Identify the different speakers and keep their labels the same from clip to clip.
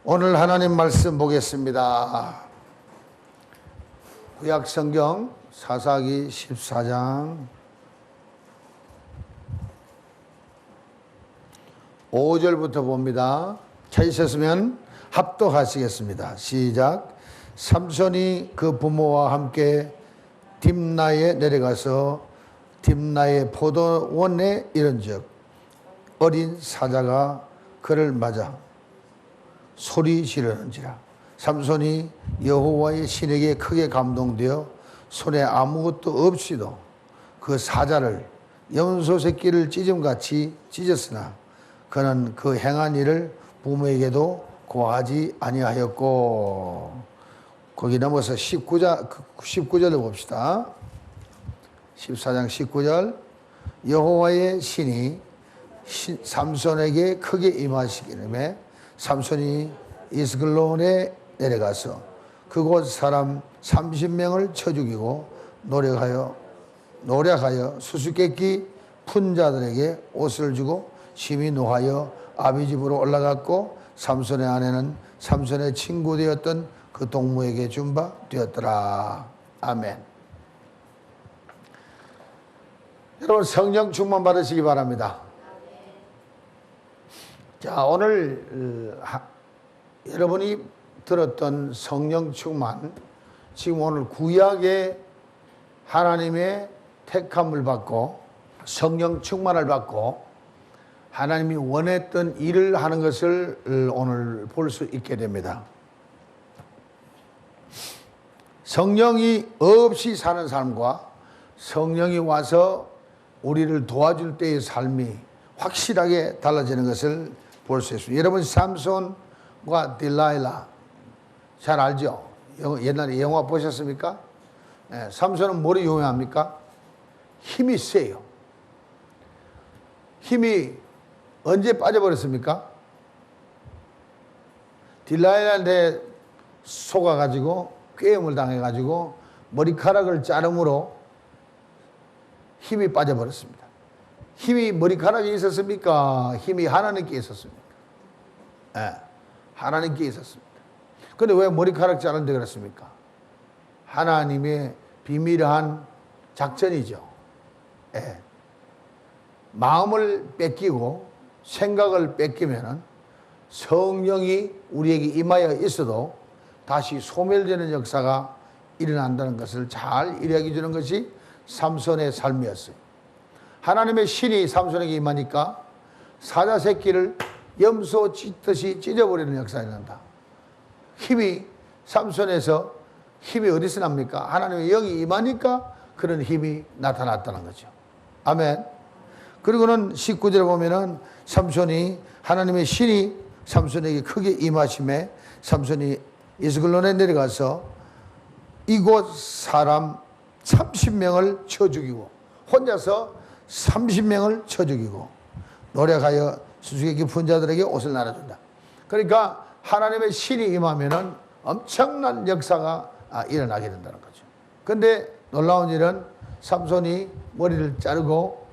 Speaker 1: 오늘 하나님 말씀 보겠습니다. 구약 성경 사사기 14장 5절부터 봅니다. 찾으셨으면 합독하시겠습니다. 시작. 삼손이 그 부모와 함께 딥나에 내려가서 딥나의 포도원에 이른즉 어린 사자가 그를 맞아 소리 지르는지라. 삼손이 여호와의 신에게 크게 감동되어 손에 아무것도 없이도 그 사자를 염소 새끼를 찢음같이 찢었으나 그는 그 행한 일을 부모에게도 고하지 아니하였고. 거기 넘어서 19절을 봅시다. 14장 19절. 여호와의 신이 삼손에게 크게 임하시기름에 삼손이 이스글론에 내려가서 그곳 사람 30명을 쳐 죽이고 노력하여 수수께끼 푼 자들에게 옷을 주고 심히 노하여 아비 집으로 올라갔고 삼손의 아내는 삼손의 친구 되었던 그 동무에게 준 바 되었더라. 아멘. 여러분 성령 충만 받으시기 바랍니다. 자, 오늘 여러분이 들었던 성령 충만, 지금 오늘 구약의 하나님의 택함을 받고 성령 충만을 받고 하나님이 원했던 일을 하는 것을 오늘 볼 수 있게 됩니다. 성령이 없이 사는 삶과 성령이 와서 우리를 도와줄 때의 삶이 확실하게 달라지는 것을 볼 수 있습니다. 여러분 삼손과 딜라일라 잘 알죠? 옛날에 영화 보셨습니까? 네, 삼손은 뭐로 유명합니까? 힘이 세요. 힘이 언제 빠져버렸습니까? 딜라일라한테 속아가지고 꾀임을 당해가지고 머리카락을 자름으로 힘이 빠져버렸습니다. 힘이 머리카락에 있었습니까? 힘이 하나님께 있었습니까? 네, 하나님께 있었습니다. 그런데 왜 머리카락 자르는데 그랬습니까? 하나님의 비밀한 작전이죠. 네. 마음을 뺏기고 생각을 뺏기면 성령이 우리에게 임하여 있어도 다시 소멸되는 역사가 일어난다는 것을 잘 이야기해 주는 것이 삼손의 삶이었어요. 하나님의 신이 삼손에게 임하니까 사자 새끼를 염소 찢듯이 찢어버리는 역사가 일어난다. 힘이 삼손에서 힘이 어디서 납니까? 하나님의 영이 임하니까 그런 힘이 나타났다는 거죠. 아멘. 그리고는 19절에 보면은 삼손이 하나님의 신이 삼손에게 크게 임하심에 삼손이 이스글론에 내려가서 이곳 사람 30명을 쳐 죽이고 혼자서 30명을 쳐 죽이고 노력하여 수수께끼 푼 자들에게 옷을 나눠준다. 그러니까 하나님의 신이 임하면은 엄청난 역사가 일어나게 된다는 거죠. 근데 놀라운 일은 삼손이 머리를 자르고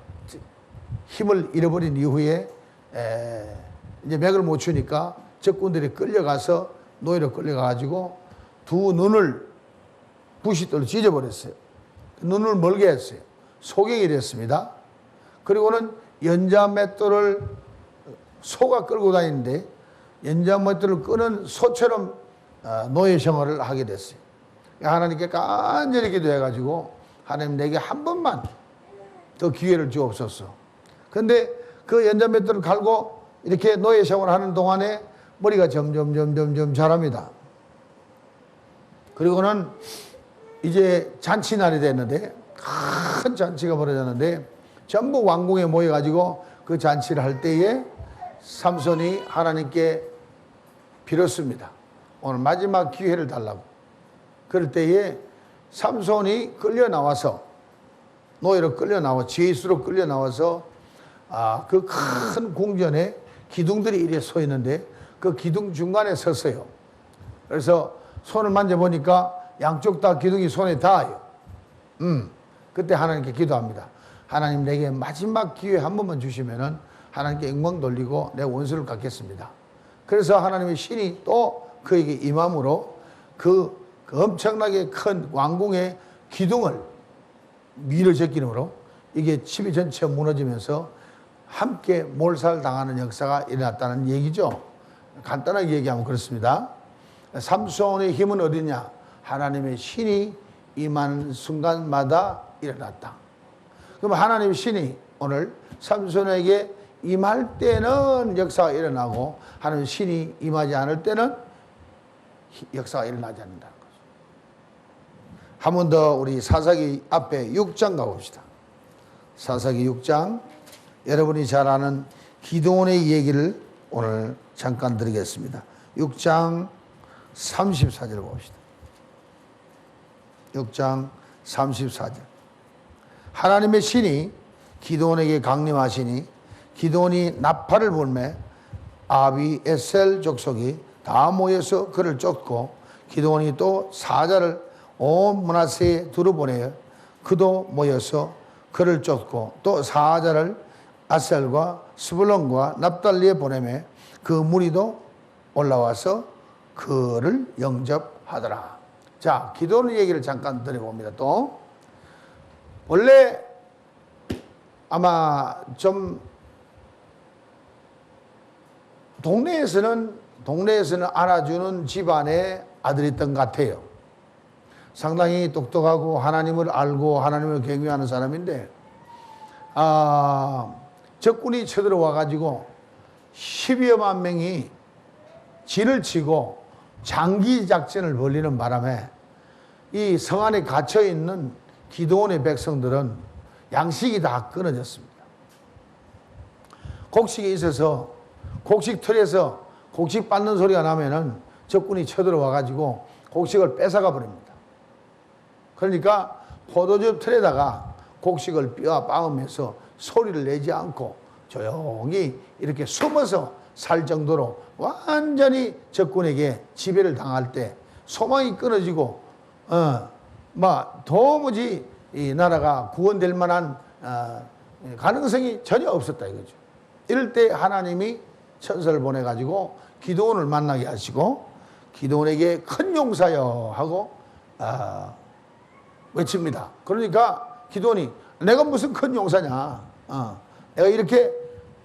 Speaker 1: 힘을 잃어버린 이후에 이제 맥을 못 추니까 적군들이 끌려가서 노예로 끌려가가지고 두 눈을 부싯돌로 찢어버렸어요. 눈을 멀게 했어요. 소경이 됐습니다. 그리고는 연자맷돌을 소가 끌고 다니는데 연자맷돌을 끄는 소처럼 노예 생활을 하게 됐어요. 하나님께 간절히 기도해가지고 하나님 내게 한 번만 더 기회를 주옵소서. 근데 그 연자맷돌을 갈고 이렇게 노예 생활을 하는 동안에 머리가 점점 자랍니다. 그리고는 이제 잔치날이 됐는데 큰 잔치가 벌어졌는데 전부 왕궁에 모여가지고 그 잔치를 할 때에 삼손이 하나님께 빌었습니다. 오늘 마지막 기회를 달라고. 그럴 때에 삼손이 끌려 나와서 노예로 끌려 나와 죄수로 끌려 나와서 그 큰 궁전에 기둥들이 이래 서 있는데 그 기둥 중간에 섰어요. 그래서 손을 만져보니까 양쪽 다 기둥이 손에 닿아요. 그때 하나님께 기도합니다. 하나님 내게 마지막 기회 한 번만 주시면은 하나님께 영광 돌리고 내 원수를 갚겠습니다. 그래서 하나님의 신이 또 그에게 임함으로 그 엄청나게 큰 왕궁의 기둥을 밀어 제끼므로 이게 집이 전체 무너지면서 함께 몰살당하는 역사가 일어났다는 얘기죠. 간단하게 얘기하면 그렇습니다. 삼손의 힘은 어디냐? 하나님의 신이 임하는 순간마다 일어났다. 그럼 하나님의 신이 오늘 삼손에게 임할 때는 역사가 일어나고 하나님의 신이 임하지 않을 때는 역사가 일어나지 않는다는 거죠. 한 번 더 우리 사사기 앞에 6장 가봅시다. 사사기 6장, 여러분이 잘 아는 기드온의 얘기를 오늘 잠깐 드리겠습니다. 6장 34절 봅시다. 6장 34절. 하나님의 신이 기드온에게 강림하시니 기드온이 나팔을 불매 아비에셀 족속이 다 모여서 그를 쫓고 기드온이 또 사자를 온 므낫세에 두루보내어 그도 모여서 그를 쫓고 또 사자를 아셀과 스불론과 납달리에 보내매 그 무리도 올라와서 그를 영접하더라. 자, 기도는 얘기를 잠깐 드려봅니다. 또 원래 아마 좀 동네에서는 알아주는 집안의 아들이었던 것 같아요. 상당히 똑똑하고 하나님을 알고 하나님을 경외하는 사람인데 적군이 쳐들어와 가지고 12여만 명이 진을 치고 장기 작전을 벌리는 바람에 이 성 안에 갇혀 있는 기드온의 백성들은 양식이 다 끊어졌습니다. 곡식이 있어서 곡식 틀에서 곡식 빻는 소리가 나면은 적군이 쳐들어와 가지고 곡식을 뺏어가 버립니다. 그러니까 포도즙 틀에다가 곡식을 뼈 빻으면서 소리를 내지 않고 조용히 이렇게 숨어서 살 정도로 완전히 적군에게 지배를 당할 때 소망이 끊어지고 도무지 이 나라가 구원될 만한 가능성이 전혀 없었다 이거죠. 이럴 때 하나님이 천사를 보내가지고 기드온을 만나게 하시고 기드온에게 큰 용사여 하고 외칩니다. 그러니까 기드온이 내가 무슨 큰 용사냐. 내가 이렇게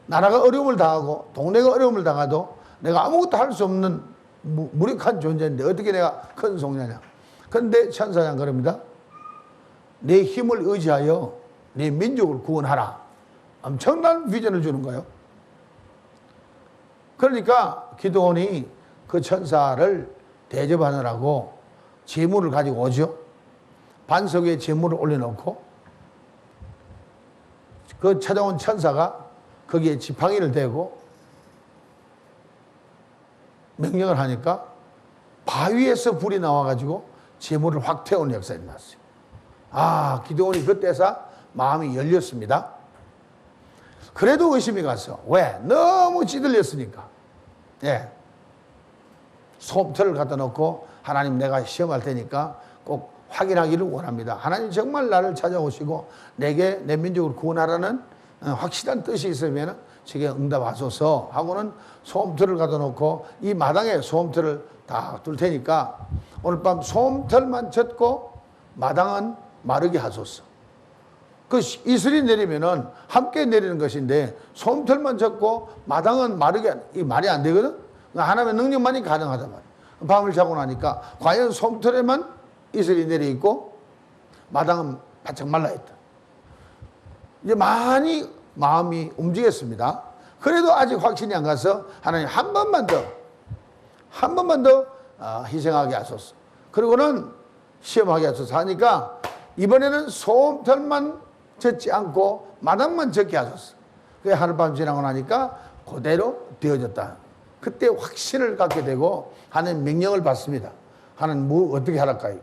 Speaker 1: 나라가 어려움을 당하고 동네가 어려움을 당해도 내가 아무것도 할 수 없는 무력한 존재인데 어떻게 내가 큰 송냐냐. 그런데 천사장 그럽니다. 내 힘을 의지하여 내 민족을 구원하라. 엄청난 비전을 주는 거예요. 그러니까 기드온이 그 천사를 대접하느라고 제물을 가지고 오죠. 반석 위에 제물을 올려놓고 그 찾아온 천사가 거기에 지팡이를 대고 명령을 하니까 바위에서 불이 나와가지고 제물을 확 태우는 역사가 났어요. 기드온이 그때서 마음이 열렸습니다. 그래도 의심이 갔어. 왜? 너무 찌들렸으니까. 소음틀을 갖다 놓고 하나님 내가 시험할 테니까 꼭 확인하기를 원합니다. 하나님 정말 나를 찾아오시고 내게 내 민족을 구원하라는 확실한 뜻이 있으면 제게 응답하소서 하고는 소음틀을 갖다 놓고 이 마당에 소음틀을 다 둘 테니까 오늘 밤 소음틀만 젓고 마당은 마르게 하소서. 그 이슬이 내리면은 함께 내리는 것인데 소음틀만 젓고 마당은 마르게 이 말이 안 되거든. 하나님의 능력만이 가능하단 말이야. 밤을 자고 나니까 과연 소음틀에만 이슬이 내려 있고 마당은 바짝 말라 있다. 이제 많이 마음이 움직였습니다. 그래도 아직 확신이 안 가서 하나님 한 번만 더 희생하게 하소서. 그리고는 시험하게 하소서 하니까 이번에는 소음털만 젓지 않고 마당만 젓게 하소서. 그게 하룻밤 지나고 나니까 그대로 되어졌다. 그때 확신을 갖게 되고 하나님 명령을 받습니다. 하나님 뭐 어떻게 하랄까요?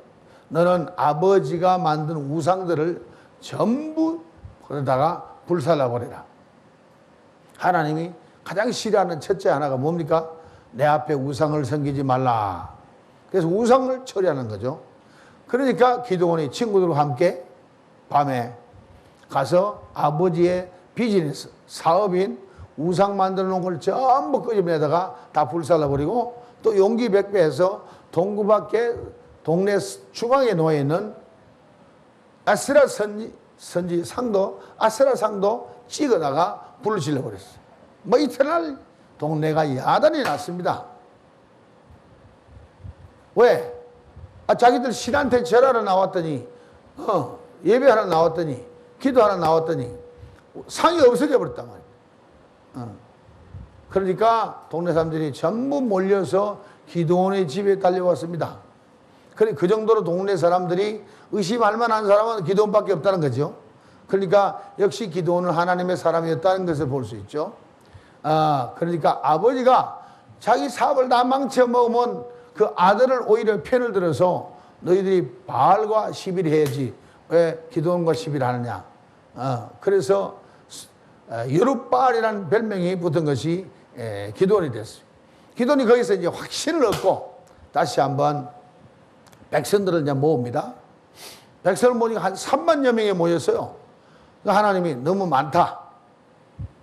Speaker 1: 너는 아버지가 만든 우상들을 전부 그러다가 불살라버리라. 하나님이 가장 싫어하는 첫째 하나가 뭡니까? 내 앞에 우상을 섬기지 말라. 그래서 우상을 처리하는 거죠. 그러니까 기드온이 친구들과 함께 밤에 가서 아버지의 비즈니스, 사업인 우상 만들어 놓은 걸 전부 끄집어내다가 다 불살라버리고 또 용기 백배해서 동구밖에 동네 중앙에 놓여 있는 아스라 선지 상도 아스라 상도 찍어다가 불을 질러버렸어요. 뭐 이튿날 동네가 야단이 났습니다. 왜? 자기들 신한테 절하러 나왔더니 예배하러 나왔더니 기도하러 나왔더니 상이 없어져 버렸단 말이에요. 그러니까 동네 사람들이 전부 몰려서 기도원의 집에 달려왔습니다. 그 정도로 동네 사람들이 의심할 만한 사람은 기도원밖에 없다는 거죠. 그러니까 역시 기도원은 하나님의 사람이었다는 것을 볼 수 있죠. 그러니까 아버지가 자기 사업을 다 망쳐먹으면 그 아들을 오히려 편을 들어서 너희들이 바알과 시빌해야지 왜 기도원과 시빌하느냐. 그래서 여룻바알이라는 별명이 붙은 것이 기도원이 됐어요. 기도원이 거기서 이제 확신을 얻고 다시 한번 백성들을 이제 모읍니다. 백성을 모으니까 한 3만여 명이 모였어요. 하나님이 너무 많다.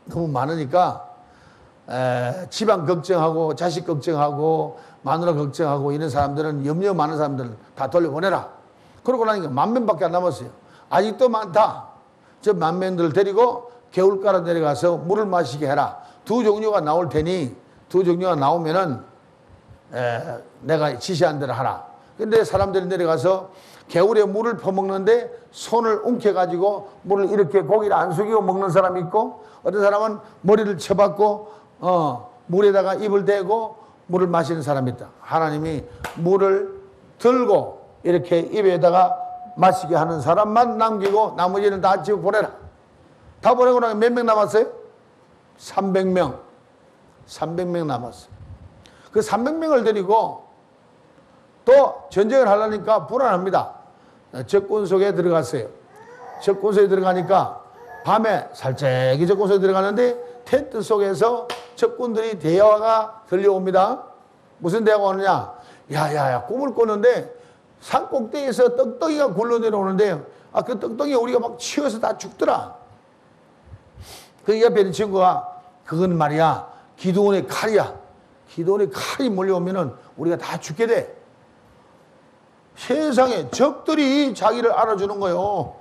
Speaker 1: 너무 많으니까 집안 걱정하고 자식 걱정하고 마누라 걱정하고 이런 사람들은 염려 많은 사람들을 다 돌려보내라. 그러고 나니까 10,000명밖에 안 남았어요. 아직도 많다. 저 10,000명들을 데리고 개울가로 내려가서 물을 마시게 해라. 2 종류가 나올 테니 2 종류가 나오면은 내가 지시한 대로 하라. 근데 사람들이 내려가서 개울에 물을 퍼먹는데 손을 움켜가지고 물을 이렇게 고기를 안 숙이고 먹는 사람이 있고 어떤 사람은 머리를 쳐박고 물에다가 입을 대고 물을 마시는 사람이 있다. 하나님이 물을 들고 이렇게 입에다가 마시게 하는 사람만 남기고 나머지는 다 집에 보내라. 다 보내고 나면 몇 명 남았어요? 300명. 300명 남았어요. 그 300명을 데리고 또 전쟁을 하려니까 불안합니다. 적군 속에 들어갔어요. 적군 속에 들어가니까 밤에 살짝이 적군 속에 들어가는데 텐트 속에서 적군들이 대화가 들려옵니다. 무슨 대화가 오느냐? 야야야 꿈을 꿨는데 산 꼭대기에서 떡덩이가 굴러 내려오는데 그 떡덩이 우리가 막 치워서 다 죽더라. 그 옆에 있는 친구가 그건 말이야 기도원의 칼이야. 기도원의 칼이 몰려오면은 우리가 다 죽게 돼. 세상에 적들이 자기를 알아주는 거요.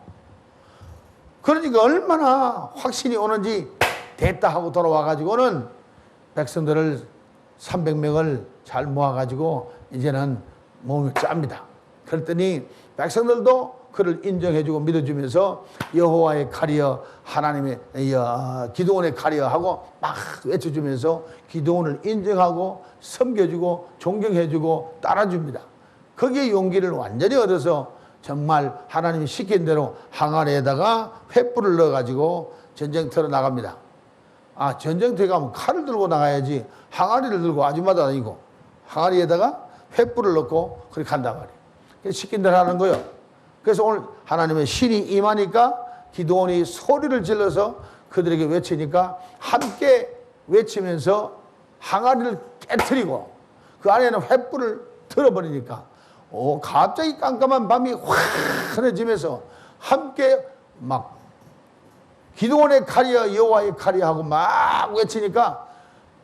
Speaker 1: 그러니까 얼마나 확신이 오는지 됐다 하고 돌아와가지고는 백성들을 300명을 잘 모아가지고 이제는 몸을 짭니다. 그랬더니 백성들도 그를 인정해주고 믿어주면서 여호와의 칼이여 하나님의 기도원의 칼이여 하고 막 외쳐주면서 기도원을 인정하고 섬겨주고 존경해주고 따라줍니다. 거기에 용기를 완전히 얻어서 정말 하나님이 시킨 대로 항아리에다가 횃불을 넣어가지고 전쟁터로 나갑니다. 전쟁터에 가면 칼을 들고 나가야지 항아리를 들고 아줌마도 아니고 항아리에다가 횃불을 넣고 그렇게 간단 말이에요. 시킨 대로 하는 거예요. 그래서 오늘 하나님의 신이 임하니까 기도원이 소리를 질러서 그들에게 외치니까 함께 외치면서 항아리를 깨트리고 그 안에는 횃불을 틀어버리니까 갑자기 깜깜한 밤이 환해지면서 함께 막 기도원의 칼이여 여호와의 칼이여 하고 막 외치니까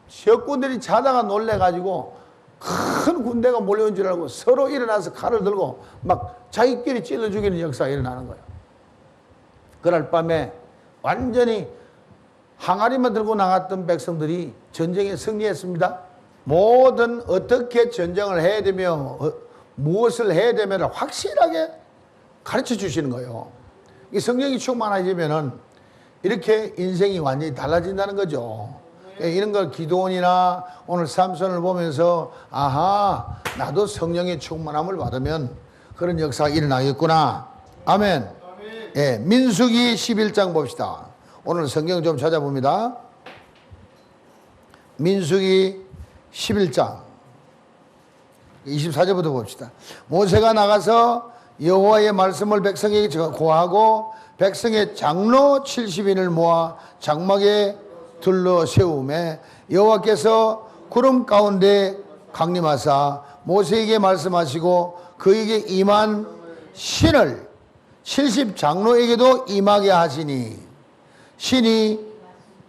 Speaker 1: 적군들이 자다가 놀래가지고 큰 군대가 몰려온 줄 알고 서로 일어나서 칼을 들고 막 자기끼리 찔러 죽이는 역사가 일어나는 거예요. 그날 밤에 완전히 항아리만 들고 나갔던 백성들이 전쟁에 승리했습니다. 모든 어떻게 전쟁을 해야 되며 무엇을 해야 되면 확실하게 가르쳐 주시는 거예요. 이 성령이 충만해지면은 이렇게 인생이 완전히 달라진다는 거죠. 이런 걸 기도원이나 오늘 삼손을 보면서 아하 나도 성령의 충만함을 받으면 그런 역사가 일어나겠구나. 아멘. 예, 민수기 11장 봅시다. 오늘 성경 좀 찾아봅니다. 민수기 11장 24절부터 봅시다. 모세가 나가서 여호와의 말씀을 백성에게 고하고 백성의 장로 70인을 모아 장막에 둘러 세우매 여호와께서 구름 가운데 강림하사 모세에게 말씀하시고 그에게 임한 신을 70 장로에게도 임하게 하시니 신이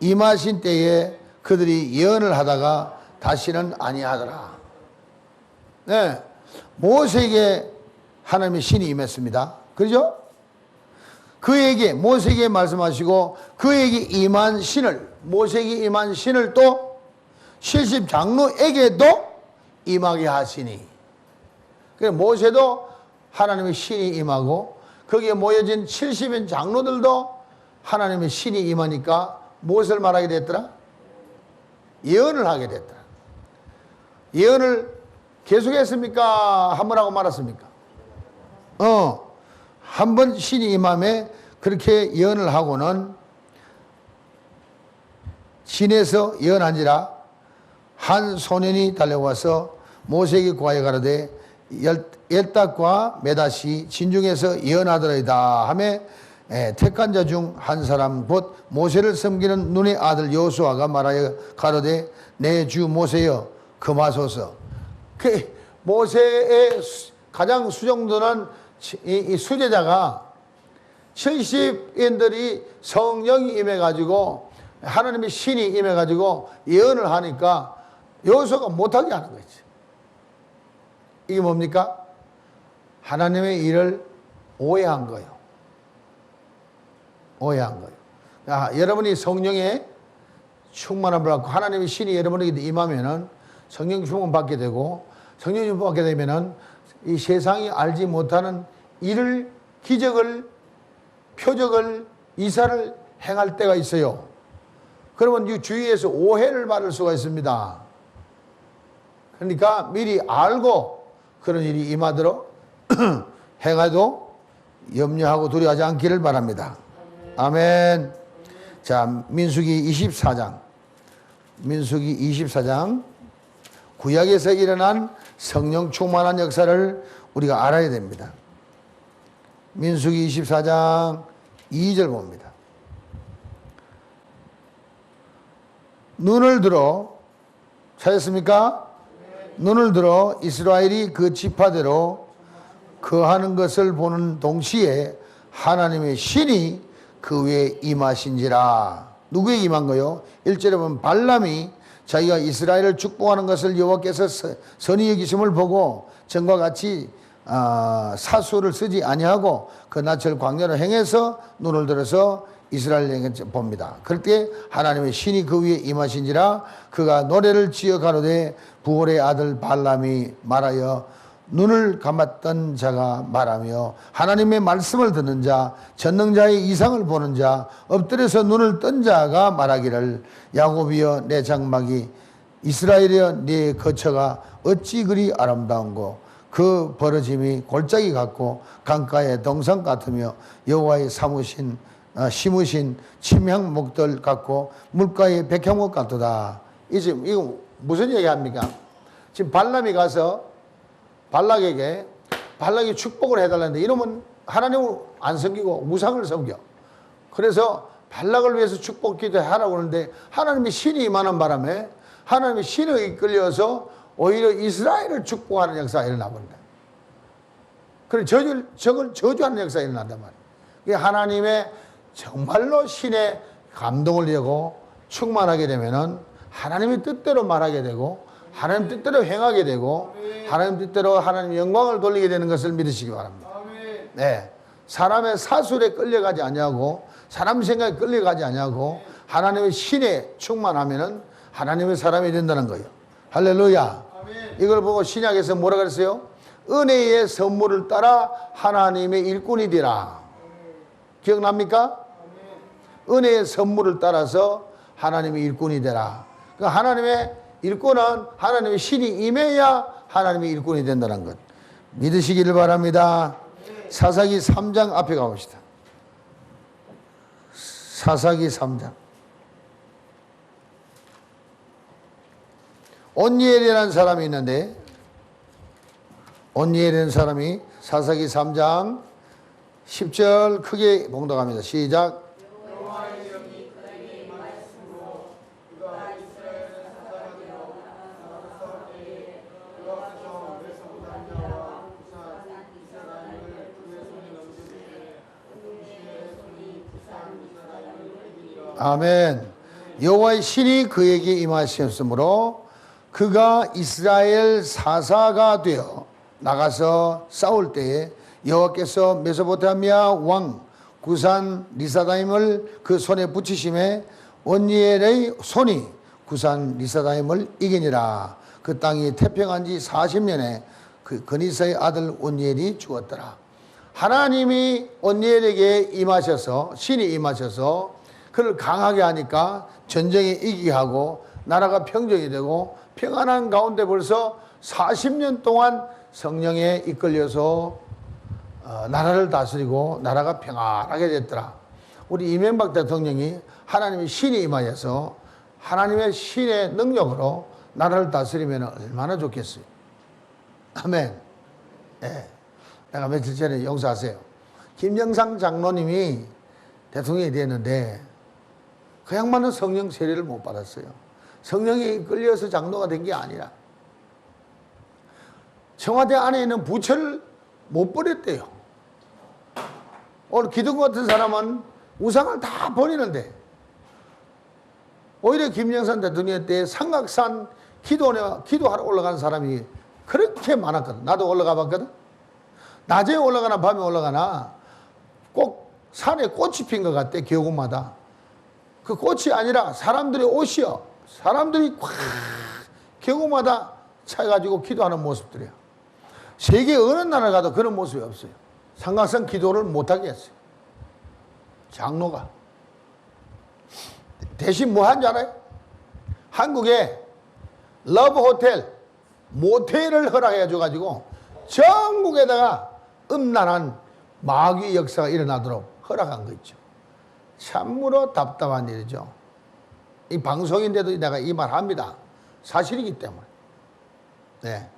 Speaker 1: 임하신 때에 그들이 예언을 하다가 다시는 아니하더라. 네, 모세에게 하나님의 신이 임했습니다. 그렇죠? 그에게 모세에게 말씀하시고 그에게 임한 신을, 모세에게 임한 신을 또 70장로에게도 임하게 하시니, 그래서 모세도 하나님의 신이 임하고 거기에 모여진 70인 장로들도 하나님의 신이 임하니까 무엇을 말하게 됐더라? 예언을 하게 됐더라. 예언을 계속했습니까? 한 번 하고 말았습니까? 한 번 신이 임함에 그렇게 예언을 하고는 신에서 예언한지라 한 소년이 달려와서 모세에게 구하여 가로되 열닥과 메다시 진중에서 예언하더이다 하며 택한 자 중 한 사람 곧 모세를 섬기는 눈의 아들 여호수아가 말하여 가로되 내 주 모세여 금하소서. 그 모세의 가장 수종드는 이 수제자가 70인들이 성령이 임해가지고 하나님의 신이 임해가지고 예언을 하니까 여호수아가 못하게 하는 거지. 이게 뭡니까? 하나님의 일을 오해한 거예요. 오해한 거예요. 여러분이 성령의 충만함을 받고 하나님의 신이 여러분에게 임하면은 성령 충만 받게 되고, 성령 충만 받게 되면은 이 세상이 알지 못하는 일을, 기적을, 표적을, 이사를 행할 때가 있어요. 그러면 이 주위에서 오해를 받을 수가 있습니다. 그러니까 미리 알고 그런 일이 임하도록 행해도 염려하고 두려워하지 않기를 바랍니다. 아멘. 자, 민수기 24장. 민수기 24장. 구약에서 일어난 성령 충만한 역사를 우리가 알아야 됩니다. 민수기 24장 2절 봅니다. 눈을 들어, 찾았습니까? 눈을 들어 이스라엘이 그 지파대로 거하는 것을 보는 동시에 하나님의 신이 그 위에 임하신지라. 누구에게 임한 거요? 1절에 보면 발람이 자기가 이스라엘을 축복하는 것을 여호와께서 선히 여기심을 보고 전과 같이 사수를 쓰지 아니하고 그 낯을 광야로 행해서 눈을 들어서 이스라엘에게 봅니다. 그럴 때 하나님의 신이 그 위에 임하신지라. 그가 노래를 지어 가로되 부올의 아들 발람이 말하여 눈을 감았던 자가 말하며 하나님의 말씀을 듣는 자, 전능자의 이상을 보는 자, 엎드려서 눈을 뜬 자가 말하기를 야곱이여 내 장막이, 이스라엘이여 네 거처가 어찌 그리 아름다운고 그 벌어짐이 골짜기 같고 강가의 동산 같으며 여호와의 심으신 침향목들 같고 물가의 백향목 같도다. 이거 무슨 얘기합니까? 지금 발람이 가서 발락에게 축복을 해달라는데 이놈은 하나님을 안 섬기고 우상을 섬겨. 그래서 발락을 위해서 축복 기도하라고 그러는데 하나님의 신이 임하는 바람에 하나님의 신에 이끌려서 오히려 이스라엘을 축복하는 역사가 일어나 버린다. 그래 저걸 저주하는 역사가 일어난단 말이에요. 하나님의 정말로 신의 감동을 내고 충만하게 되면은 하나님의 뜻대로 말하게 되고 하나님 뜻대로 행하게 되고 하나님 뜻대로 하나님 영광을 돌리게 되는 것을 믿으시기 바랍니다. 네, 사람의 사술에 끌려가지 아니하고 사람 생각에 끌려가지 아니하고 하나님의 신에 충만하면은 하나님의 사람이 된다는 거예요. 할렐루야. 이걸 보고 신약에서 뭐라 그랬어요? 은혜의 선물을 따라 하나님의 일꾼이 되라. 기억납니까? 은혜의 선물을 따라서 하나님의 일꾼이 되라. 그러니까 하나님의 일꾼은 하나님의 신이 임해야 하나님의 일꾼이 된다는 것 믿으시기를 바랍니다. 사사기 3장 앞에 가봅시다. 사사기 3장. 온니엘이라는 사람이 있는데, 온니엘이라는 사람이 사사기 3장 10절 크게 봉독합니다. 시작. 아멘. 여호와의 신이 그에게 임하셨으므로 그가 이스라엘 사사가 되어 나가서 싸울 때에 여호와께서 메소포타미아 왕 구산 리사다임을 그 손에 붙이심에 온니엘의 손이 구산 리사다임을 이기니라. 그 땅이 태평한 지 40년에 그 그니사의 아들 온니엘이 죽었더라. 하나님이 온니엘에게 임하셔서 신이 임하셔서 그를 강하게 하니까 전쟁에 이기게 하고 나라가 평정이 되고 평안한 가운데 벌써 40년 동안 성령에 이끌려서 나라를 다스리고 나라가 평안하게 됐더라. 우리 이명박 대통령이 하나님의 신이 임하여서 하나님의 신의 능력으로 나라를 다스리면 얼마나 좋겠어요. 아멘. 예. 내가 며칠 전에 용서하세요. 김영삼 장로님이 대통령이 됐는데 그 양반은 성령 세례를 못 받았어요. 성령에 이끌려서 장로가 된 게 아니라 청와대 안에 있는 부처를 못 버렸대요. 오늘 기둥 같은 사람은 우상을 다 버리는데 오히려 김영삼 대통령 때 삼각산 기도하러 올라간 사람이 그렇게 많았거든. 나도 올라가 봤거든. 낮에 올라가나 밤에 올라가나 꼭 산에 꽃이 핀 것 같대. 교구마다. 그 꽃이 아니라 사람들의 옷이요. 사람들이 꽉 교구마다 차가지고 기도하는 모습들이야. 세계 어느 나라 가도 그런 모습이 없어요. 삼각산 기도를 못하게 했어요. 장로가. 대신 뭐 한 줄 알아요? 한국에 러브 호텔, 모텔을 허락해 줘가지고 전국에다가 음란한 마귀 역사가 일어나도록 허락한 거 있죠. 참으로 답답한 일이죠. 이 방송인데도 내가 이 말 합니다. 사실이기 때문에. 네.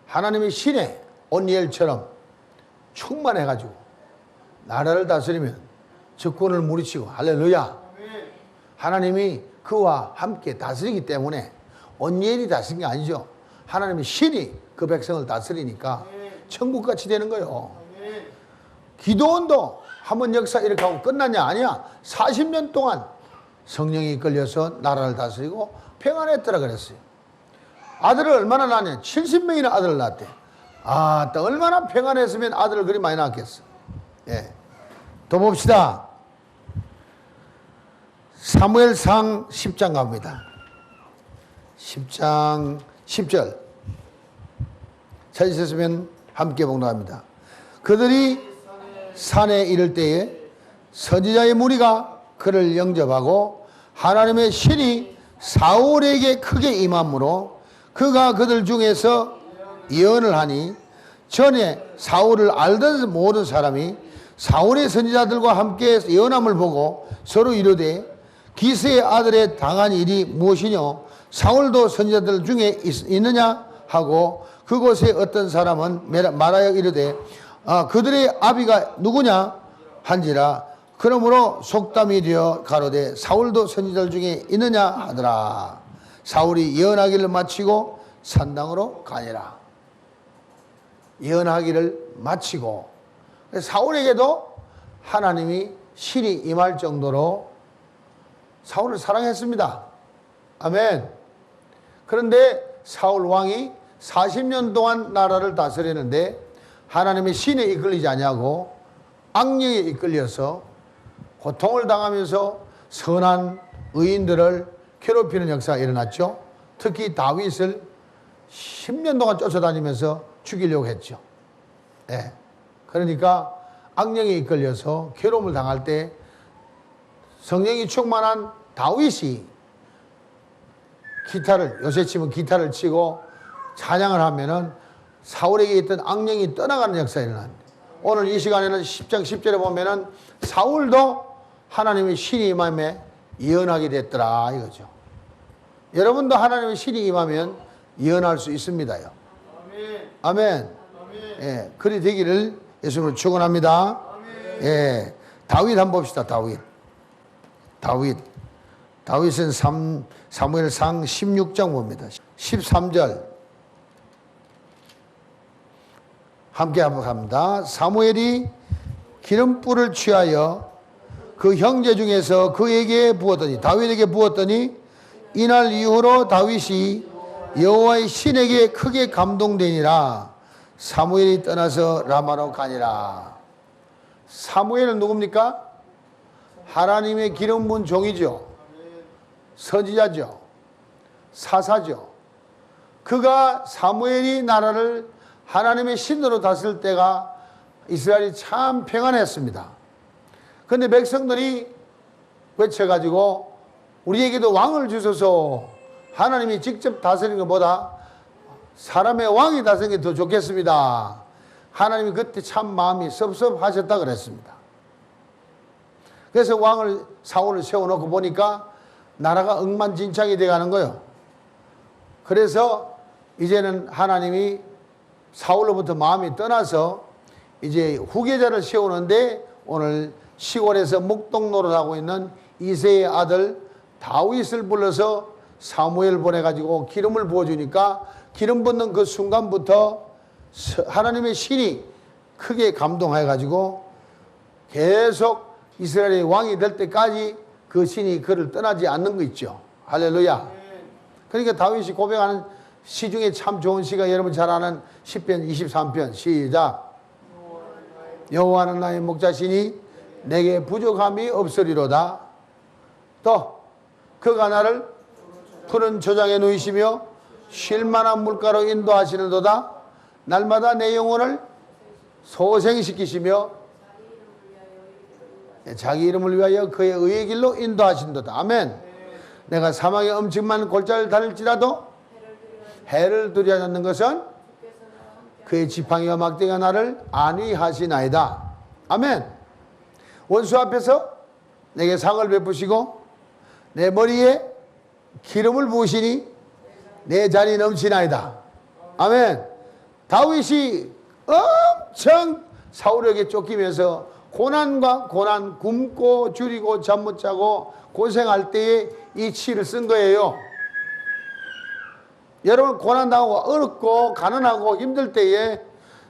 Speaker 1: 하나님의 신의 온니엘처럼 충만해가지고 나라를 다스리면 적군을 물리치고 할렐루야. 하나님이 그와 함께 다스리기 때문에 온니엘이 다스린 게 아니죠. 하나님의 신이 그 백성을 다스리니까 천국같이 되는 거예요. 기도원도 한번 역사 이렇게 하고 끝났냐? 아니야. 40년 동안 성령이 이끌려서 나라를 다스리고 평안했더라 그랬어요. 아들을 얼마나 낳냐? 70명이나 아들을 낳았대. 아, 또 얼마나 평안했으면 아들을 그리 많이 낳았겠어. 예. 또 봅시다. 사무엘상 10장 갑니다. 10장 10절. 찾으셨으면 함께 봉독합니다. 그들이 산에 이를 때에 선지자의 무리가 그를 영접하고 하나님의 신이 사울에게 크게 임함으로 그가 그들 중에서 예언을 하니 전에 사울을 알던 모든 사람이 사울의 선지자들과 함께 예언함을 보고 서로 이르되 기스의 아들의 당한 일이 무엇이뇨? 사울도 선지자들 중에 있느냐? 하고 그곳에 어떤 사람은 말하여 이르되 그들의 아비가 누구냐? 한지라. 그러므로 속담이 되어 가로되 사울도 선지자들 중에 있느냐? 하더라. 사울이 예언하기를 마치고 산당으로 가니라. 예언하기를 마치고 사울에게도 하나님이 신이 임할 정도로 사울을 사랑했습니다. 아멘. 그런데 사울 왕이 40년 동안 나라를 다스리는데 하나님의 신에 이끌리지 아니하고 악령에 이끌려서 고통을 당하면서 선한 의인들을 괴롭히는 역사가 일어났죠. 특히 다윗을 10년 동안 쫓아다니면서 죽이려고 했죠. 네. 그러니까 악령에 이끌려서 괴로움을 당할 때 성령이 충만한 다윗이 기타를, 요새 치면 기타를 치고 찬양을 하면은 사울에게 있던 악령이 떠나가는 역사가 일어납니다. 오늘 이 시간에는 10장 10절에 보면은 사울도 하나님의 신이 임함에 예언하게 됐더라 이거죠. 여러분도 하나님의 신이 임하면 예언할 수 있습니다요. 아멘. 예, 그리 되기를 예수님으로 축원합니다. 예, 다윗 한번 봅시다. 다윗은 사무엘상 16장 봅니다. 13절 함께 한번 합니다. 사무엘이 기름불을 취하여 그 형제 중에서 그에게 부었더니, 다윗에게 부었더니 이날 이후로 다윗이 여호와의 신에게 크게 감동되니라. 사무엘이 떠나서 라마로 가니라. 사무엘은 누굽니까? 하나님의 기름 부은 종이죠. 선지자죠. 사사죠. 그가 사무엘이 나라를 하나님의 신으로 다스릴 때가 이스라엘이 참 평안했습니다. 그런데 백성들이 외쳐가지고 우리에게도 왕을 주소서, 하나님이 직접 다스리는 것보다 사람의 왕이 다스리는 게 더 좋겠습니다. 하나님이 그때 참 마음이 섭섭하셨다 그랬습니다. 그래서 왕을 사울을 세워놓고 보니까 나라가 엉망진창이 돼가는 거예요. 그래서 이제는 하나님이 사울로부터 마음이 떠나서 이제 후계자를 세우는데 오늘 시골에서 목동 노릇하고 있는 이새의 아들 다윗을 불러서 사무엘 보내가지고 기름을 부어주니까 기름 붓는 그 순간부터 하나님의 신이 크게 감동해가지고 계속 이스라엘의 왕이 될 때까지 그 신이 그를 떠나지 않는 거 있죠. 할렐루야. 그러니까 다윗이 고백하는 시 중에 참 좋은 시가 여러분 잘 아는 시편 23편 시작. 여호와는 나의 목자시니 내게 부족함이 없으리로다. 또 그가 나를 푸른 초장에 누이시며 쉴만한 물가로 인도하시는도다. 날마다 내 영혼을 소생시키시며 자기 이름을 위하여 그의 의의 길로 인도하신도다. 아멘. 내가 사망의 엄청난 골짜기를 다닐지라도 해를 두려워하지 않는 것은 그의 지팡이와 막대기가 나를 안위하시나이다. 아멘. 원수 앞에서 내게 상을 베푸시고 내 머리에 기름을 부으시니 내 잔이 넘치나이다. 아멘. 다윗이 엄청 사울에게 쫓기면서 고난과 고난, 굶고 줄이고 잠 못 자고 고생할 때에 이 시를 쓴 거예요. 여러분 고난당하고 어렵고 가난하고 힘들 때에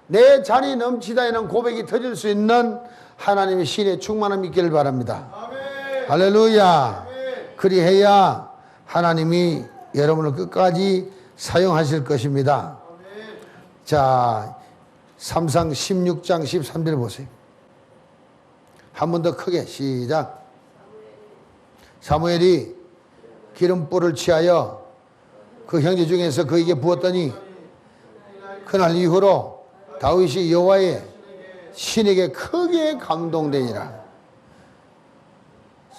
Speaker 1: 내 잔이 넘치다에는 고백이 터질 수 있는 하나님의 신의 충만함이 있기를 바랍니다. 아멘. 할렐루야. 아멘. 그리해야 하나님이 여러분을 끝까지 사용하실 것입니다. 아멘. 자, 삼상 16장 13절 보세요. 한 번 더 크게 시작. 사무엘이 기름불을 취하여 그 형제 중에서 그에게 부었더니 그날 이후로 다윗이 여호와의 신에게 크게 감동되니라.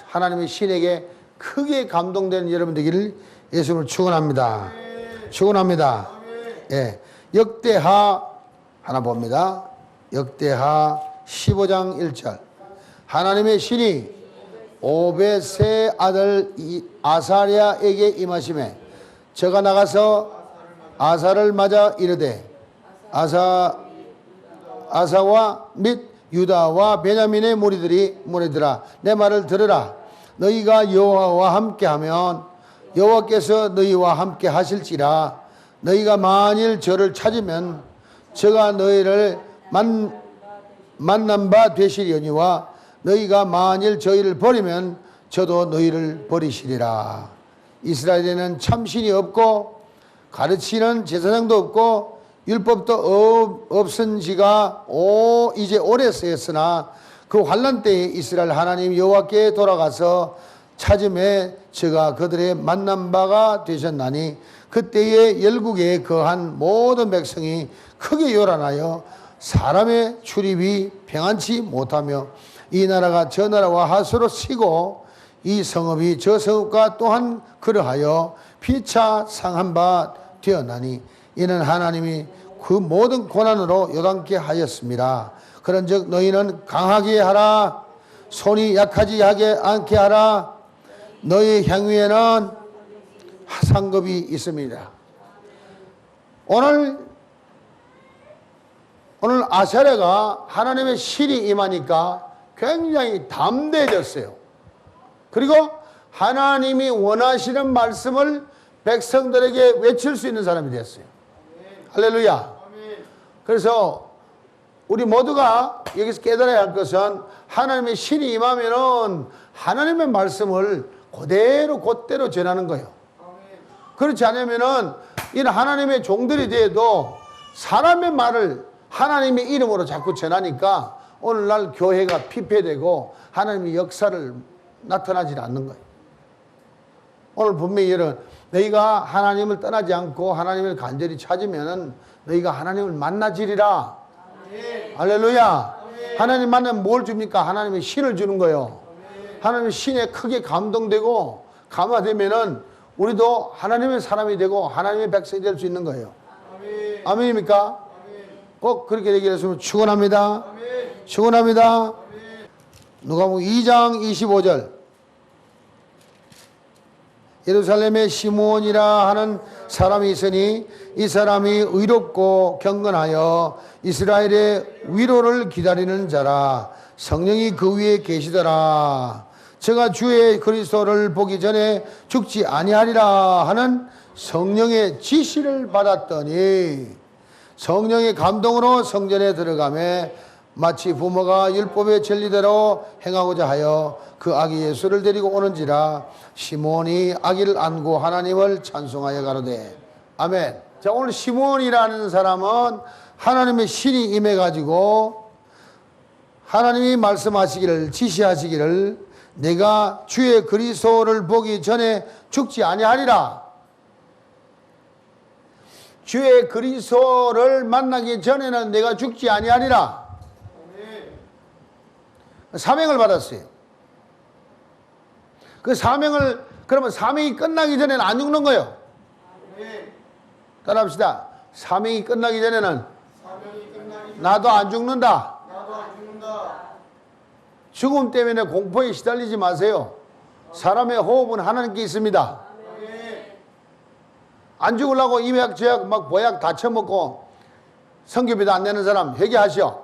Speaker 1: 하나님의 신에게 크게 감동되는 여러분 되기를 예수님을 축원합니다. 축원합니다. 예, 역대하 하나 봅니다. 역대하 15장 1절. 하나님의 신이 오벳의 아들 아사랴에게 임하심에 저가 나가서 아사를 맞아 이르되 아사와 및 유다와 베냐민의 무리들아 내 말을 들으라. 너희가 여호와와 함께하면 여호와께서 너희와 함께 하실지라. 너희가 만일 저를 찾으면 저가 너희를 만난 바 되시려니와 너희가 만일 저희를 버리면 저도 너희를 버리시리라. 이스라엘에는 참신이 없고 가르치는 제사장도 없고 율법도 없은 지가 이제 오래 쓰였으나 그 환난 때에 이스라엘 하나님 여호와께 돌아가서 찾음에 저가 그들의 만난 바가 되셨나니 그때에 열국에 거한 모든 백성이 크게 요란하여 사람의 출입이 평안치 못하며 이 나라가 저 나라와 하수로 치고 이 성읍이 저 성읍과 또한 그러하여 피차 상한 바 되었나니 이는 하나님이 그 모든 고난으로 요단케 하였습니다. 그런즉 너희는 강하게 하라. 손이 약하지 않게 하라. 너희 향위에는 상급이 있습니다. 오늘 아사랴가 하나님의 신이 임하니까 굉장히 담대해졌어요. 그리고 하나님이 원하시는 말씀을 백성들에게 외칠 수 있는 사람이 됐어요. 할렐루야. 그래서 우리 모두가 여기서 깨달아야 할 것은 하나님의 신이 임하면은 하나님의 말씀을 그대로 전하는 거예요. 그렇지 않으면은 이런 하나님의 종들이 돼도 사람의 말을 하나님의 이름으로 자꾸 전하니까 오늘날 교회가 피폐되고 하나님의 역사를 나타나지 않는 거예요. 오늘 분명히 이런 너희가 하나님을 떠나지 않고 하나님을 간절히 찾으면은 너희가 하나님을 만나지리라. 아멘. 할렐루야. 아멘. 하나님 만나면 뭘 줍니까? 하나님의 신을 주는 거예요. 아멘. 하나님의 신에 크게 감동되고 감화되면은 우리도 하나님의 사람이 되고 하나님의 백성이 될 수 있는 거예요. 아멘. 아멘입니까? 아멘. 꼭 그렇게 되기를 했으면 축원합니다. 아멘. 축원합니다. 아멘. 누가복음 2장 25절. 예루살렘에 시므온이라 하는 사람이 있으니 이 사람이 의롭고 경건하여 이스라엘의 위로를 기다리는 자라. 성령이 그 위에 계시더라. 저가 주의 그리스도를 보기 전에 죽지 아니하리라 하는 성령의 지시를 받았더니 성령의 감동으로 성전에 들어가매 마치 부모가 율법의 진리대로 행하고자 하여 그 아기 예수를 데리고 오는지라. 시므온이 아기를 안고 하나님을 찬송하여 가로되 아멘. 자, 오늘 시므온이라는 사람은 하나님의 신이 임해가지고 하나님이 말씀하시기를 지시하시기를 내가 주의 그리스도를 보기 전에 죽지 아니하리라. 주의 그리스도를 만나기 전에는 내가 죽지 아니하리라. 사명을 받았어요. 그 사명을, 그러면 사명이 끝나기 전에는 안 죽는 거예요. 따라합시다. 사명이 끝나기 전에는 나도 안 죽는다. 죽음 때문에 공포에 시달리지 마세요. 사람의 호흡은 하나님께 있습니다. 안 죽으려고 이약 저약 막 보약 다 처먹고 성교비도 안 내는 사람 회개하시오.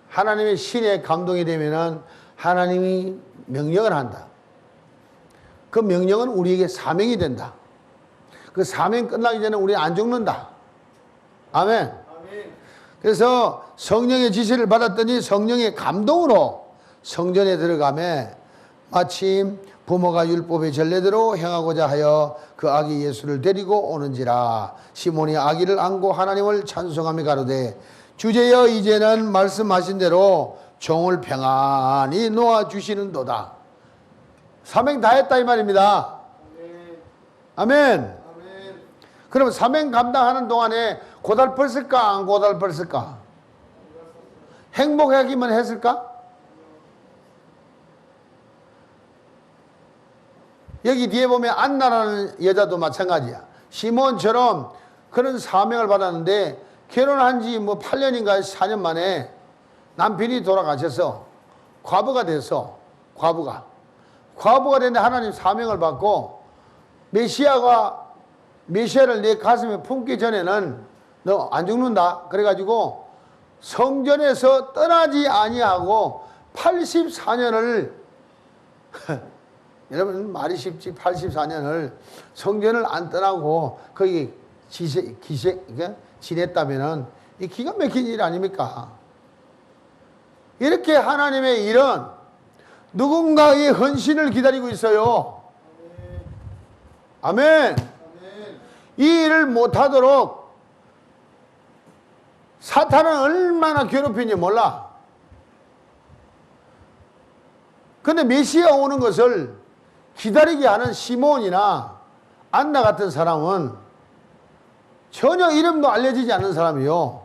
Speaker 1: 하나님의 신에 감동이 되면은 하나님이 명령을 한다. 그 명령은 우리에게 사명이 된다. 그 사명 끝나기 전에 우리 안 죽는다. 아멘. 그래서 성령의 지시를 받았더니 성령의 감동으로 성전에 들어가매 마침 부모가 율법의 전례대로 행하고자 하여 그 아기 예수를 데리고 오는지라. 시몬이 아기를 안고 하나님을 찬송하며 가로되 주제여 이제는 말씀하신 대로 종을 평안히 놓아주시는도다. 사명 다 했다 이 말입니다. 아멘. 그럼 사명 감당하는 동안에 고달팠을까 안 고달팠을까? 행복하기만 했을까? 여기 뒤에 보면 안나라는 여자도 마찬가지야. 시몬처럼 그런 사명을 받았는데 결혼한 지 뭐 8년인가 4년 만에 남편이 돌아가셔서 과부가 돼서 과부가 됐는데 하나님 사명을 받고 메시아를 내 가슴에 품기 전에는 너 안 죽는다. 그래가지고 성전에서 떠나지 아니하고 84년을 여러분 말이 쉽지 84년을 성전을 안 떠나고 거기 지냈다면은 이 기가 막힌 일 아닙니까? 이렇게 하나님의 일은 누군가의 헌신을 기다리고 있어요. 아멘. 이 일을 못하도록 사탄은 얼마나 괴롭히는지 몰라. 근데 메시아 오는 것을 기다리게 하는 시몬이나 안나 같은 사람은 전혀 이름도 알려지지 않는 사람이요.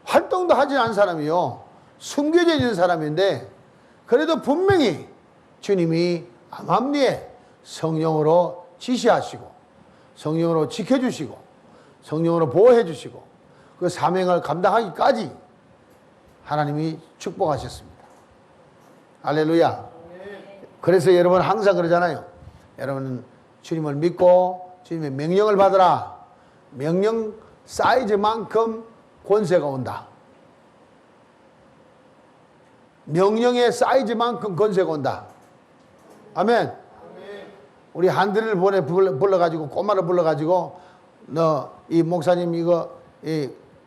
Speaker 1: 활동도 하지 않은 사람이요. 숨겨져 있는 사람인데 그래도 분명히 주님이 암암리에 성령으로 지시하시고 성령으로 지켜주시고 성령으로 보호해주시고 그 사명을 감당하기까지 하나님이 축복하셨습니다. 할렐루야. 그래서 여러분 항상 그러잖아요. 여러분 주님을 믿고 주님의 명령을 받으라. 명령 사이즈만큼 권세가 온다. 명령의 사이즈만큼 권세가 온다. 아멘. 우리 한들을 불러가지고 꼬마를 불러가지고 너 이 목사님 이거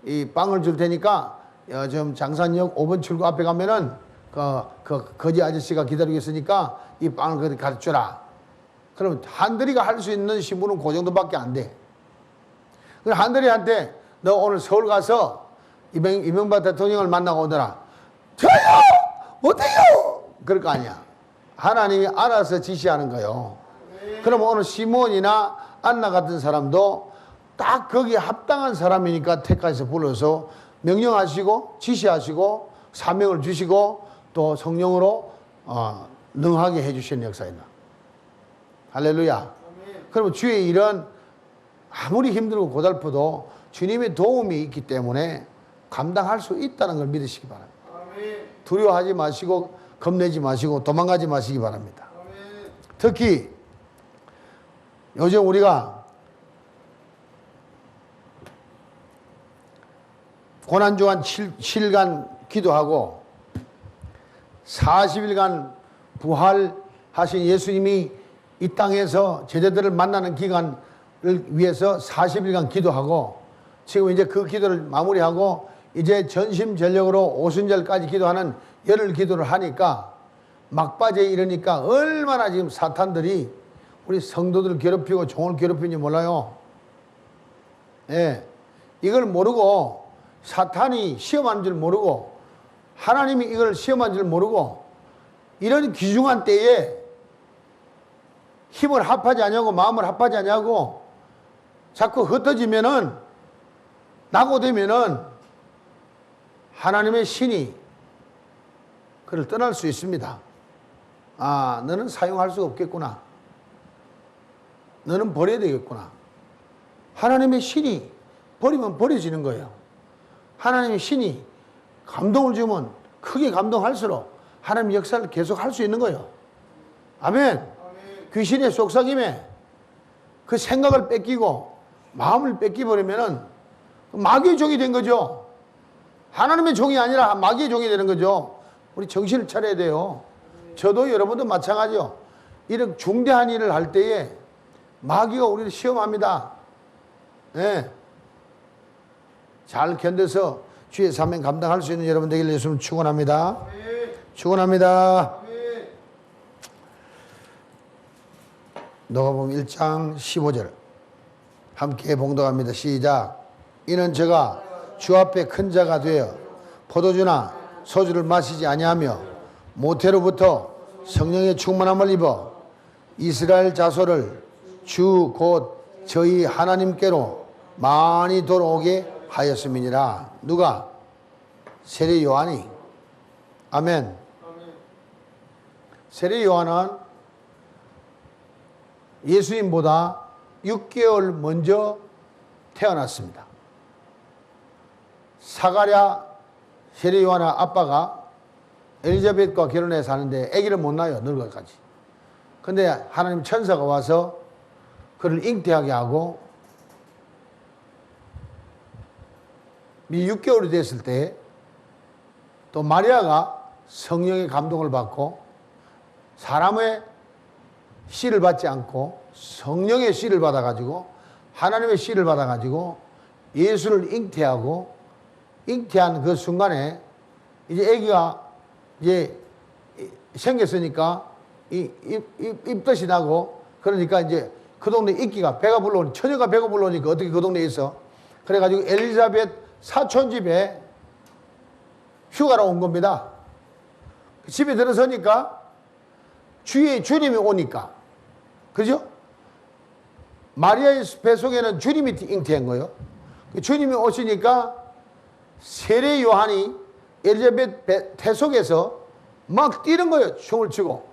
Speaker 1: 이 빵을 줄 테니까 좀 장산역 5번 출구 앞에 가면은 거지 아저씨가 기다리고 있으니까 이 빵을 거기 가르쳐라. 그러면 한들이가 할 수 있는 신분은 그 정도밖에 안 돼. 그럼 한들이한테 너 오늘 서울 가서 이명박 대통령을 만나고 오더라. 저요! 어때요? 그럴 거 아니야. 하나님이 알아서 지시하는 거요. 그럼 오늘 시몬이나 안나 같은 사람도 딱 거기에 합당한 사람이니까 택하셔서 불러서 명령하시고 지시하시고 사명을 주시고 또 성령으로 능하게 해주시는 역사입니다. 할렐루야. 그러면 주의 일은 아무리 힘들고 고달퍼도 주님의 도움이 있기 때문에 감당할 수 있다는 걸 믿으시기 바랍니다. 두려워하지 마시고 겁내지 마시고 도망가지 마시기 바랍니다. 특히 요즘 우리가 고난주간 7일간 기도하고 40일간 부활하신 예수님이 이 땅에서 제자들을 만나는 기간을 위해서 40일간 기도하고 지금 이제 그 기도를 마무리하고 이제 전심전력으로 오순절까지 기도하는 열흘 기도를 하니까 막바지에 이르니까 얼마나 지금 사탄들이 우리 성도들을 괴롭히고 종을 괴롭히는지 몰라요. 예. 이걸 모르고 사탄이 시험하는 줄 모르고 하나님이 이걸 시험한 줄 모르고 이런 귀중한 때에 힘을 합하지 않냐고 마음을 합하지 않냐고 자꾸 흩어지면은 낙오되면은 하나님의 신이 그를 떠날 수 있습니다. 아, 너는 사용할 수 없겠구나. 너는 버려야 되겠구나. 하나님의 신이 버리면 버려지는 거예요. 하나님의 신이 감동을 주면 크게 감동할수록 하나님 역사를 계속 할 수 있는 거예요. 아멘. 귀신의 속삭임에 그 생각을 뺏기고 마음을 뺏기버리면은 마귀의 종이 된 거죠. 하나님의 종이 아니라 마귀의 종이 되는 거죠. 우리 정신을 차려야 돼요. 저도 여러분도 마찬가지요. 이런 중대한 일을 할 때에 마귀가 우리를 시험합니다. 네. 잘 견뎌서 주의 사명 감당할 수 있는 여러분 되기를 예수님 축원합니다. 축원합니다. 누가복음 1장 15절 함께 봉독합니다. 시작. 이는 저가 주 앞에 큰 자가 되어 포도주나 소주를 마시지 아니하며 모태로부터 성령의 충만함을 입어 이스라엘 자손을 주 곧 저희 하나님께로 많이 돌아오게 하였음이니라. 누가? 세례 요한이. 아멘. 세례 요한은 예수님보다 6개월 먼저 태어났습니다. 사가랴 세례 요한의 아빠가 엘리자벳과 결혼해 사는데 아기를 못 낳아요. 늙어까지. 근데 하나님 천사가 와서 그를 잉태하게 하고 미 6개월이 됐을 때 또 마리아가 성령의 감동을 받고 사람의 씨를 받지 않고 성령의 씨를 받아가지고 하나님의 씨를 받아가지고 예수를 잉태하고 잉태한 그 순간에 이제 아기가 이제 생겼으니까 입덧이 나고 그러니까 이제 그 동네 인기가 배가 불러오니 처녀가 배가 불러오니까 어떻게 그 동네에 있어. 그래가지고 엘리자벳 사촌 집에 휴가로 온 겁니다. 집에 들어서니까 주님이 오니까 그죠? 마리아의 뱃속에는 주님이 잉태한 거예요. 주님이 오시니까 세례 요한이 엘리자벳 태속에서 막 뛰는 거예요. 춤을 추고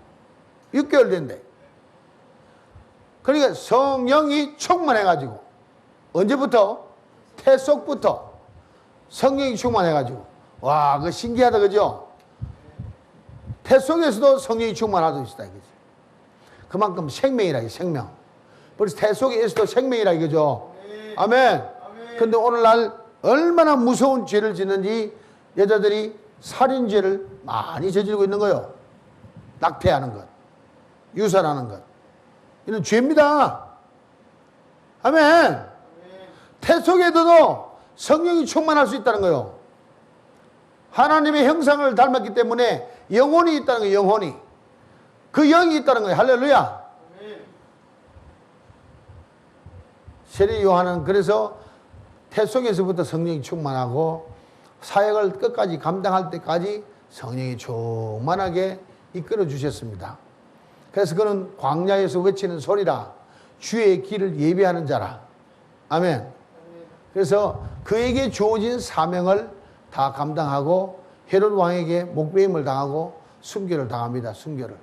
Speaker 1: 6개월 된대. 그러니까 성령이 충만해가지고 언제부터? 태속부터 성령이 충만해가지고 와, 그거 신기하다 그죠? 태속에서도 성령이 충만하다 이거지. 그만큼 생명이라 이게 생명. 그래서 태속에서도 생명이라 이거죠. 아멘. 근데 오늘날 얼마나 무서운 죄를 짓는지 여자들이 살인죄를 많이 저지르고 있는 거예요. 낙태하는 것, 유산하는 것. 이는 죄입니다. 아멘. 태속에서도 성령이 충만할 수 있다는 거예요. 하나님의 형상을 닮았기 때문에 영혼이 있다는 거예요. 영혼이. 그 영이 있다는 거예요. 할렐루야. 세례 요한은 그래서 태속에서부터 성령이 충만하고 사역을 끝까지 감당할 때까지 성령이 충만하게 이끌어 주셨습니다. 그래서 그는 광야에서 외치는 소리라 주의 길을 예비하는 자라. 아멘. 그래서 그에게 주어진 사명을 다 감당하고 헤롯 왕에게 목배임을 당하고 순교를 당합니다. 순교를.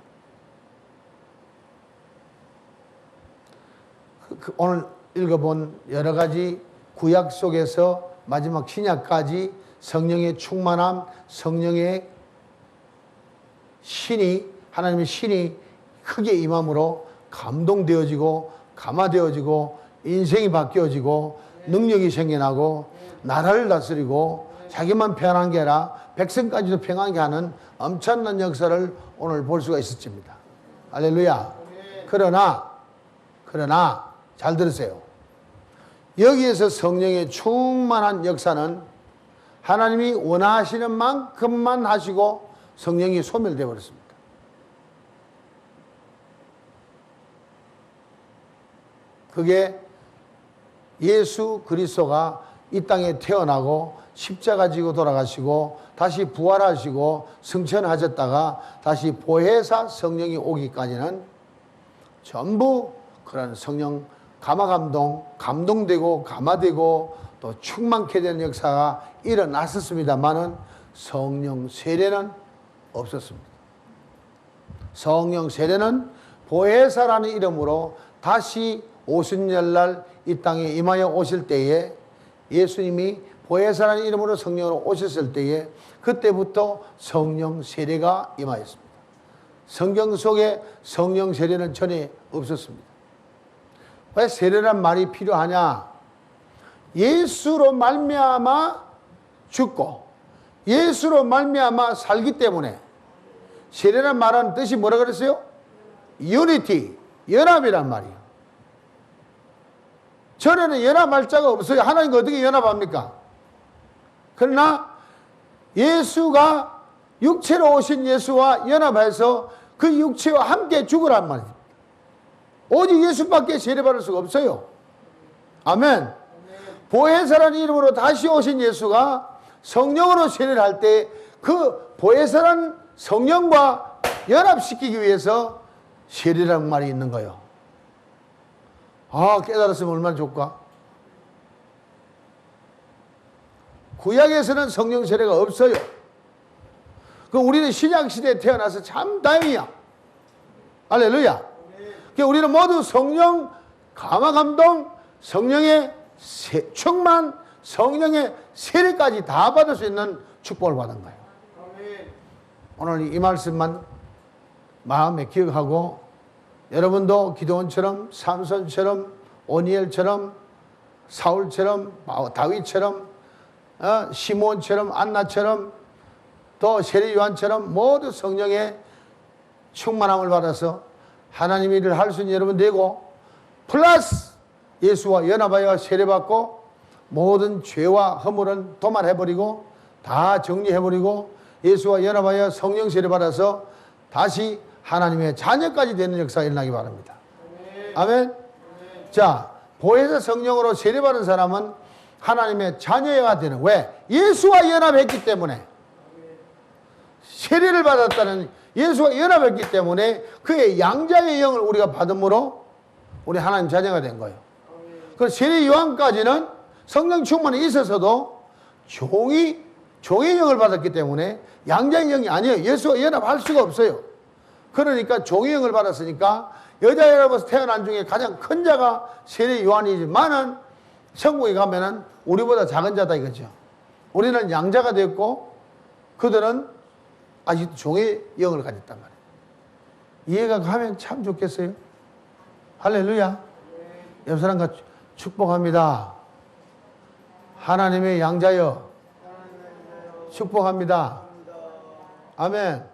Speaker 1: 오늘 읽어본 여러 가지 구약 속에서 마지막 신약까지 성령의 충만함, 성령의 신이, 하나님의 신이 크게 임함으로 감동되어지고 감화되어지고 인생이 바뀌어지고 능력이 생겨나고 나라를 다스리고 자기만 평안한 게 아니라 백성까지도 평안하게 하는 엄청난 역사를 오늘 볼 수가 있었습니다. 할렐루야. 그러나 잘 들으세요. 여기에서 성령의 충만한 역사는 하나님이 원하시는 만큼만 하시고 성령이 소멸되어 버렸습니다. 그게 예수 그리스도가 이 땅에 태어나고 십자가 지고 돌아가시고 다시 부활하시고 승천하셨다가 다시 보혜사 성령이 오기까지는 전부 그런 성령 감화감동, 감동되고 감화되고 또 충만케 되는 역사가 일어났었습니다만은 성령 세례는 없었습니다. 성령 세례는 보혜사라는 이름으로 다시 오순절날 이 땅에 임하여 오실 때에 예수님이 보혜사라는 이름으로 성령으로 오셨을 때에 그때부터 성령 세례가 임하였습니다. 성경 속에 성령 세례는 전에 없었습니다. 왜 세례란 말이 필요하냐? 예수로 말미암아 죽고 예수로 말미암아 살기 때문에 세례란 말은 뜻이 뭐라 그랬어요? 유니티, 연합이란 말이에요. 전에는 연합할 자가 없어요. 하나님과 어떻게 연합합니까? 그러나 예수가 육체로 오신 예수와 연합해서 그 육체와 함께 죽으란 말이에요. 오직 예수밖에 세례받을 수가 없어요. 아멘. 보혜사라는 이름으로 다시 오신 예수가 성령으로 세례를 할 때 그 보혜사라는 성령과 연합시키기 위해서 세례라는 말이 있는 거예요. 아, 깨달았으면 얼마나 좋을까? 구약에서는 성령 세례가 없어요. 그럼 우리는 신약시대에 태어나서 참 다행이야. 할렐루야. 우리는 모두 성령 감화감동, 성령의 충만, 성령의 세례까지 다 받을 수 있는 축복을 받은 거예요. 오늘 이 말씀만 마음에 기억하고 여러분도 기도원처럼 삼손처럼 오니엘처럼 사울처럼 다윗처럼 시몬처럼 안나처럼 또 세례 요한처럼 모두 성령의 충만함을 받아서 하나님의 일을 할 수 있는 여러분 되고 플러스 예수와 연합하여 세례받고 모든 죄와 허물은 도말해버리고 다 정리해버리고 예수와 연합하여 성령 세례받아서 다시 하나님의 자녀까지 되는 역사가 일어나기 바랍니다. 아멘. 자, 보혜사 성령으로 세례받은 사람은 하나님의 자녀가 되는, 왜? 예수와 연합했기 때문에, 세례를 받았다는, 예수와 연합했기 때문에 그의 양자의 영을 우리가 받음으로 우리 하나님 자녀가 된 거예요. 그 세례 요한까지는 성령 충만이 있어서도 종의 영을 받았기 때문에 양자의 영이 아니에요. 예수와 연합할 수가 없어요. 그러니까 종의 영을 받았으니까 여자여러분에서 태어난 중에 가장 큰 자가 세례 요한이지만은 천국에 가면은 우리보다 작은 자다 이거죠. 우리는 양자가 됐고 그들은 아직도 종의 영을 가졌단 말이에요. 이해가 가면 참 좋겠어요. 할렐루야. 옆 사람과 축복합니다. 하나님의 양자여 축복합니다. 아멘.